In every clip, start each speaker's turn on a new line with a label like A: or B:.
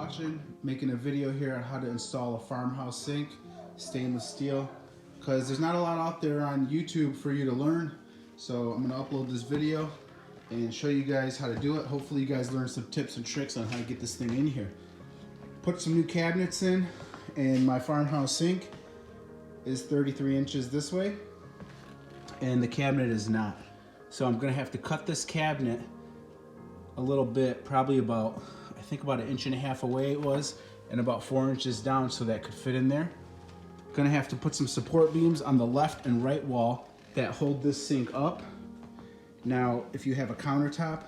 A: watching. Making a video here on how to install a farmhouse sink, stainless steel, because there's not a lot out there on YouTube for you to learn. So I'm gonna upload this video and show you guys how to do it. Hopefully you guys learn some tips and tricks on how to get this thing in here. Put some new cabinets in, and my farmhouse sink is 33 inches this way, and the cabinet is not. So I'm gonna have to cut this cabinet a little bit, probably about, I think about 1.5 inches away it was, and about 4 inches down so that could fit in there. Gonna have to put some support beams on the left and right wall that hold this sink up. Now, if you have a countertop,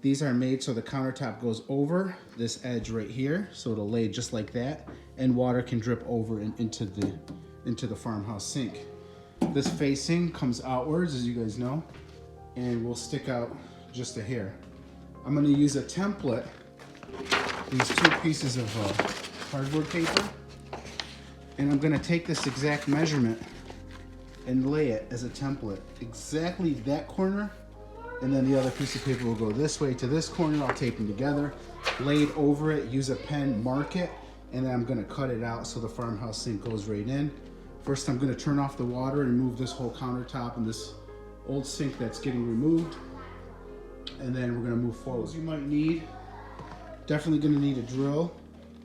A: these are made so the countertop goes over this edge right here, so it'll lay just like that, and water can drip over and into the farmhouse sink. This facing comes outwards, as you guys know, and will stick out just a hair. I'm gonna use a template, these 2 pieces of cardboard paper, and I'm gonna take this exact measurement and lay it as a template. Exactly that corner, and then the other piece of paper will go this way to this corner. I'll tape them together, lay it over it, use a pen, mark it, and then I'm gonna cut it out so the farmhouse sink goes right in. First, I'm gonna turn off the water and remove this whole countertop and this old sink that's getting removed. And then we're gonna move forward. You might need, definitely gonna need a drill,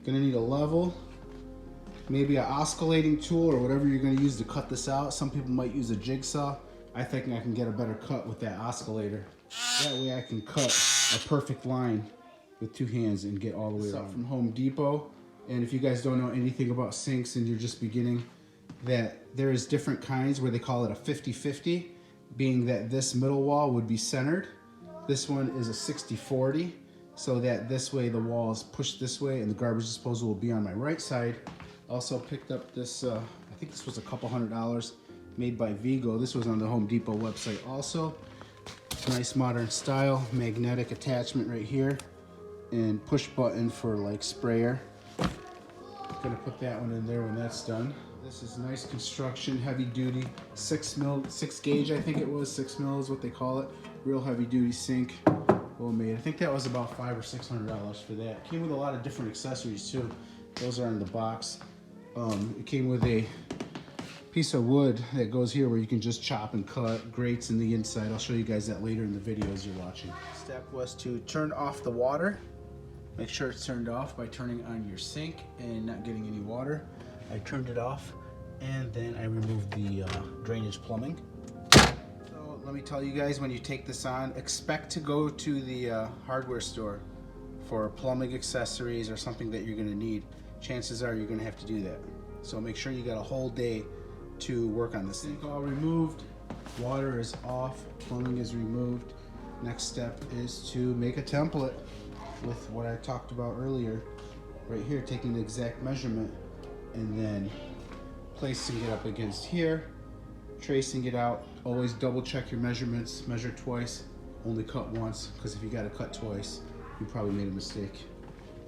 A: gonna need a level, maybe an oscillating tool or whatever you're gonna use to cut this out. Some people might use a jigsaw. I think I can get a better cut with that oscillator. That way I can cut a perfect line with 2 hands and get all the way around. From Home Depot. And if you guys don't know anything about sinks and you're just beginning, that there is different kinds where they call it a 50-50, being that this middle wall would be centered. This one is a 60-40, so that this way the wall is pushed this way and the garbage disposal will be on my right side. Also picked up this, I think this was a couple $100, made by Vigo. This was on the Home Depot website also. Nice modern style, magnetic attachment right here, and push button for like sprayer. Gonna put that one in there when that's done. This is nice construction, heavy duty, 6 gauge, I think it was, 6 mil is what they call it. Real heavy duty sink, well made. I think that was about $500 or $600 for that. Came with a lot of different accessories too. Those are in the box. It came with a piece of wood that goes here where you can just chop and cut, grates in the inside. I'll show you guys that later in the video as you're watching. Step was to turn off the water. Make sure it's turned off by turning on your sink and not getting any water. I turned it off, and then I removed the drainage plumbing. So let me tell you guys, when you take this on, expect to go to the hardware store for plumbing accessories or something that you're gonna need. Chances are you're gonna have to do that. So make sure you got a whole day to work on this thing. Sink all removed, water is off, plumbing is removed. Next step is to make a template with what I talked about earlier. Right here, taking the exact measurement and then placing it up against here, tracing it out. Always double check your measurements, measure twice, only cut once, because if you gotta cut twice, you probably made a mistake.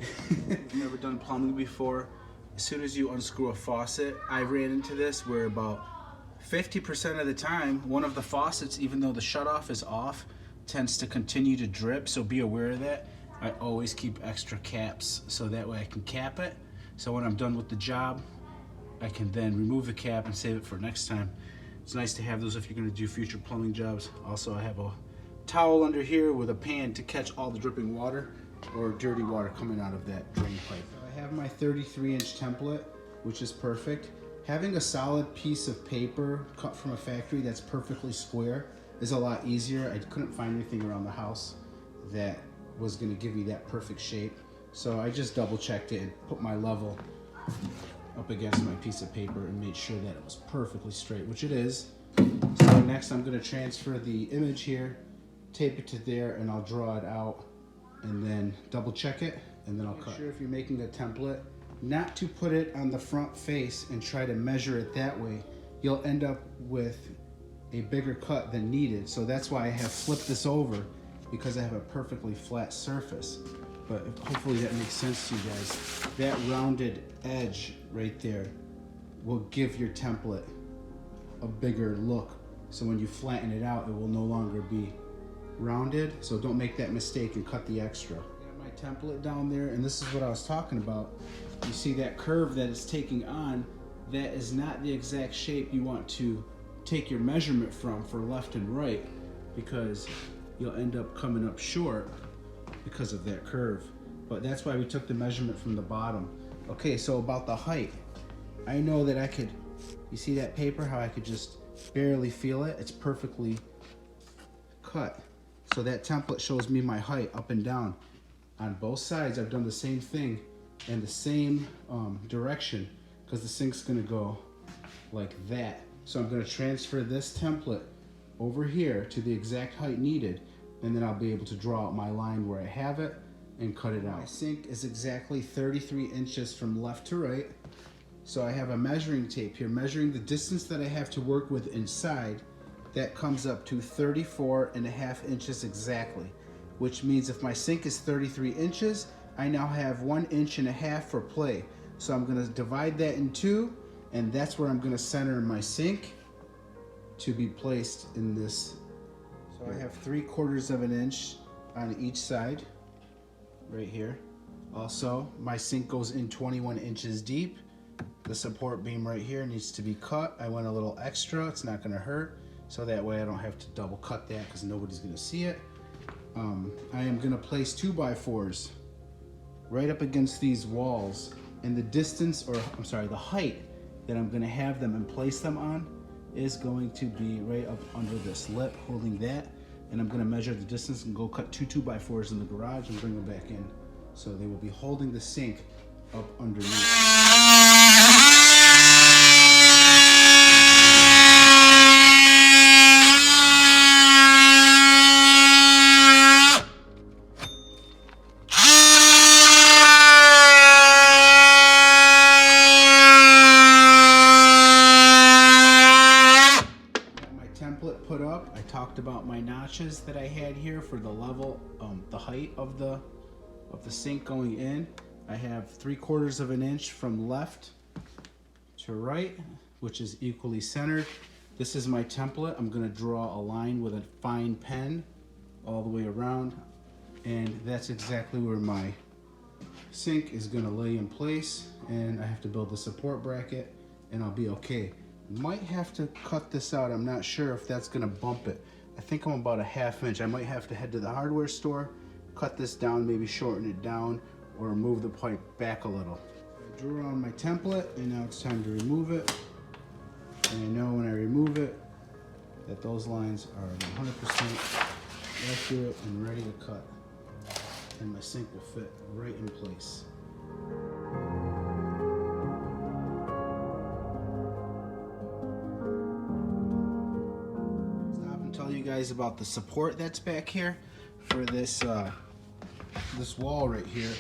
A: If you've never done plumbing before, as soon as you unscrew a faucet, I ran into this where about 50% of the time, one of the faucets, even though the shutoff is off, tends to continue to drip, so be aware of that. I always keep extra caps so that way I can cap it. So when I'm done with the job, I can then remove the cap and save it for next time. It's nice to have those if you're gonna do future plumbing jobs. Also, I have a towel under here with a pan to catch all the dripping water or dirty water coming out of that drain pipe. I have my 33-inch template, which is perfect. Having a solid piece of paper cut from a factory that's perfectly square is a lot easier. I couldn't find anything around the house that was gonna give me that perfect shape. So I just double checked it and put my level up against my piece of paper and made sure that it was perfectly straight, which it is. So next I'm gonna transfer the image here, tape it to there, and I'll draw it out and then double check it, and then I'll cut. Make sure if you're making a template, not to put it on the front face and try to measure it that way. You'll end up with a bigger cut than needed. So that's why I have flipped this over, because I have a perfectly flat surface. But hopefully that makes sense to you guys. That rounded edge right there will give your template a bigger look. So when you flatten it out, it will no longer be rounded. So don't make that mistake and cut the extra. Got my template down there, and this is what I was talking about. You see that curve that it's taking on, that is not the exact shape you want to take your measurement from for left and right, because you'll end up coming up short because of that curve. But that's why we took the measurement from the bottom. Okay, so about the height, I know that I could, you see that paper, how I could just barely feel it? It's perfectly cut. So that template shows me my height up and down. On both sides, I've done the same thing in the same direction, because the sink's gonna go like that. So I'm gonna transfer this template over here to the exact height needed, and then I'll be able to draw out my line where I have it and cut it out. My sink is exactly 33 inches from left to right. So I have a measuring tape here, measuring the distance that I have to work with inside. That comes up to 34.5 inches exactly, which means if my sink is 33 inches, I now have 1.5 inches for play. So I'm gonna divide that in two, and that's where I'm gonna center my sink to be placed in this. So I have 3/4 inch on each side, right here. Also, my sink goes in 21 inches deep. The support beam right here needs to be cut. I went a little extra, it's not gonna hurt. So that way I don't have to double cut that because nobody's gonna see it. I am gonna place 2x4s right up against these walls, and the distance, or I'm sorry, the height that I'm gonna have them and place them on is going to be right up under this lip, holding that. And I'm gonna measure the distance and go cut 2x4s in the garage and bring them back in. So they will be holding the sink up underneath. Template put up. I talked about my notches that I had here for the level, the height of the sink going in. I have 3/4 inch from left to right, which is equally centered. This is my template. I'm gonna draw a line with a fine pen all the way around, and that's exactly where my sink is gonna lay in place, and I have to build the support bracket, and I'll be okay. Might have to cut this out. I'm not sure if that's gonna bump it. I think I'm about 1/2 inch. I might have to head to the hardware store, cut this down, maybe shorten it down, or move the pipe back a little. I drew on my template, and now it's time to remove it. And I know when I remove it that those lines are 100% accurate and ready to cut. And my sink will fit right in place. Tell you guys about the support that's back here for this this wall right here.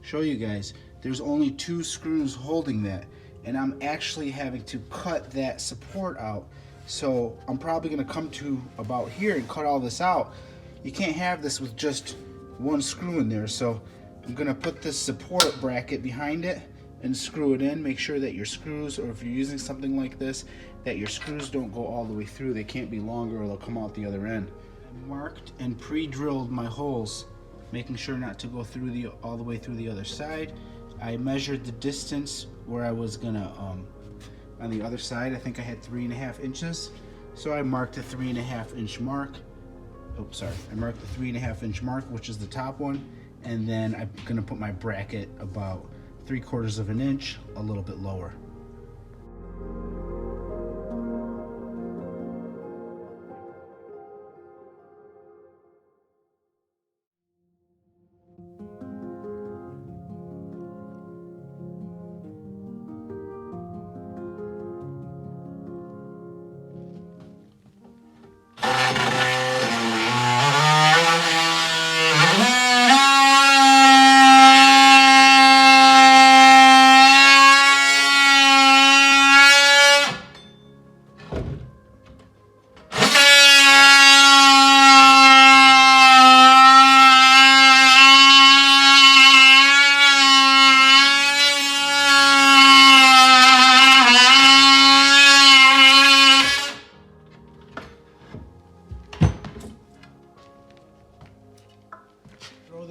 A: Show you guys, there's only 2 screws holding that, and I'm actually having to cut that support out. So I'm probably gonna come to about here and cut all this out. You can't have this with just 1 screw in there, so I'm gonna put this support bracket behind it and screw it in. Make sure that your screws, or if you're using something like this, that your screws don't go all the way through. They can't be longer or they'll come out the other end. I marked and pre-drilled my holes, making sure not to go through all the way through the other side. I measured the distance where I was gonna, on the other side, I think I had 3.5 inches. So I marked a 3.5 inch mark. Oops, sorry. I marked the 3.5 inch mark, which is the top one. And then I'm gonna put my bracket about 3/4 inch, a little bit lower.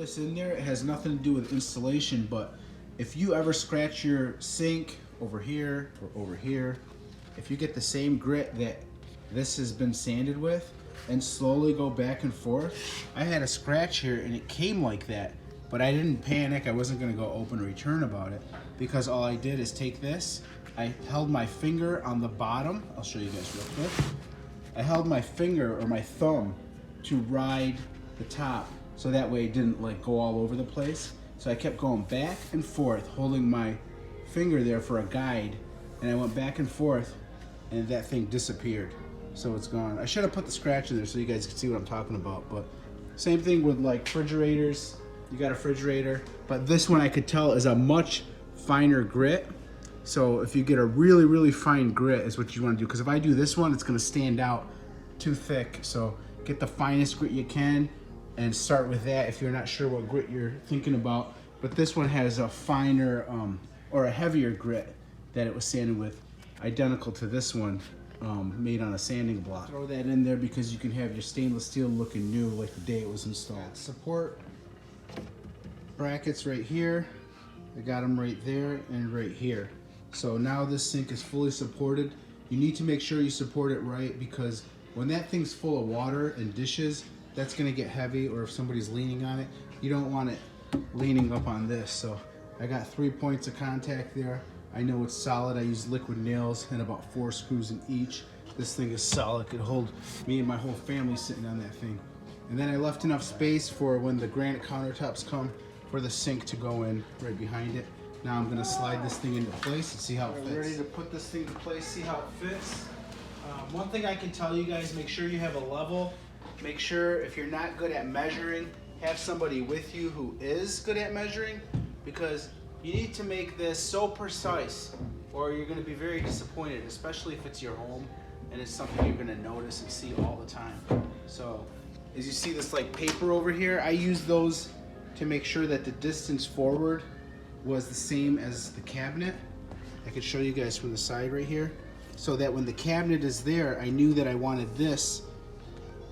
A: this in there. It has nothing to do with installation, but if you ever scratch your sink over here or over here, if you get the same grit that this has been sanded with and slowly go back and forth, I had a scratch here and it came like that, but I didn't panic. I wasn't gonna go open return about it because all I did is take this, I held my finger on the bottom. I'll show you guys real quick. I held my finger or my thumb to ride the top so that way it didn't like go all over the place. So I kept going back and forth, holding my finger there for a guide, and I went back and forth and that thing disappeared. So it's gone. I should have put the scratch in there so you guys can see what I'm talking about, but same thing with like refrigerators. You got a refrigerator, but this one I could tell is a much finer grit. So if you get a really, really fine grit is what you want to do, because if I do this one, it's going to stand out too thick. So get the finest grit you can and start with that if you're not sure what grit you're thinking about. But this one has a finer or a heavier grit that it was sanded with, identical to this one made on a sanding block. Throw that in there because you can have your stainless steel looking new like the day it was installed. Support brackets right here. I got them right there and right here. So now this sink is fully supported. You need to make sure you support it right, because when that thing's full of water and dishes, that's gonna get heavy, or if somebody's leaning on it, you don't want it leaning up on this. So I got 3 points of contact there. I know it's solid. I use liquid nails and about 4 screws in each. This thing is solid. It could hold me and my whole family sitting on that thing. And then I left enough space for when the granite countertops come for the sink to go in right behind it. Now I'm gonna slide this thing into place and see how it fits. We're ready to put this thing to place, see how it fits. One thing I can tell you guys, make sure you have a level. Make sure if you're not good at measuring, have somebody with you who is good at measuring, because you need to make this so precise or you're gonna be very disappointed, especially if it's your home and it's something you're gonna notice and see all the time. So as you see this like paper over here, I use those to make sure that the distance forward was the same as the cabinet. I could show you guys from the side right here, so that when the cabinet is there, I knew that I wanted this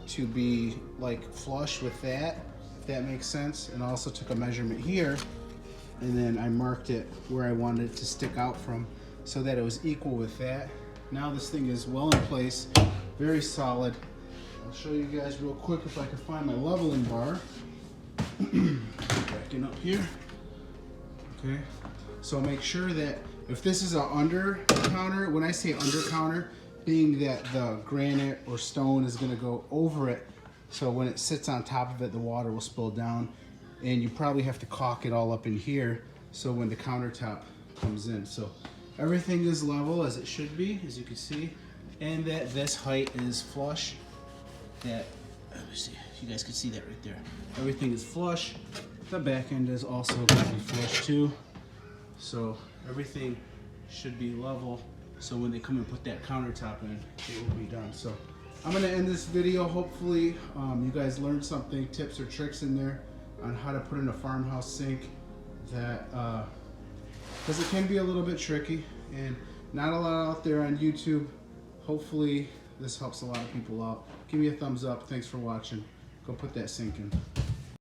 A: to be like flush with that, if that makes sense. And I also took a measurement here, and then I marked it where I wanted it to stick out from so that it was equal with that. Now this thing is well in place, very solid. I'll show you guys real quick if I can find my leveling bar. Backing up here. Okay, so make sure that if this is an under counter, when I say under counter, being that the granite or stone is gonna go over it, so when it sits on top of it, the water will spill down, and you probably have to caulk it all up in here so when the countertop comes in. So everything is level as it should be, as you can see, and that this height is flush. That, let me see, you guys can see that right there. Everything is flush. The back end is also going to be flush too. So everything should be level. So when they come and put that countertop in, it will be done. So I'm gonna end this video. Hopefully you guys learned something, tips or tricks in there on how to put in a farmhouse sink, that, because it can be a little bit tricky and not a lot out there on YouTube. Hopefully this helps a lot of people out. Give me a thumbs up. Thanks for watching. Go put that sink in.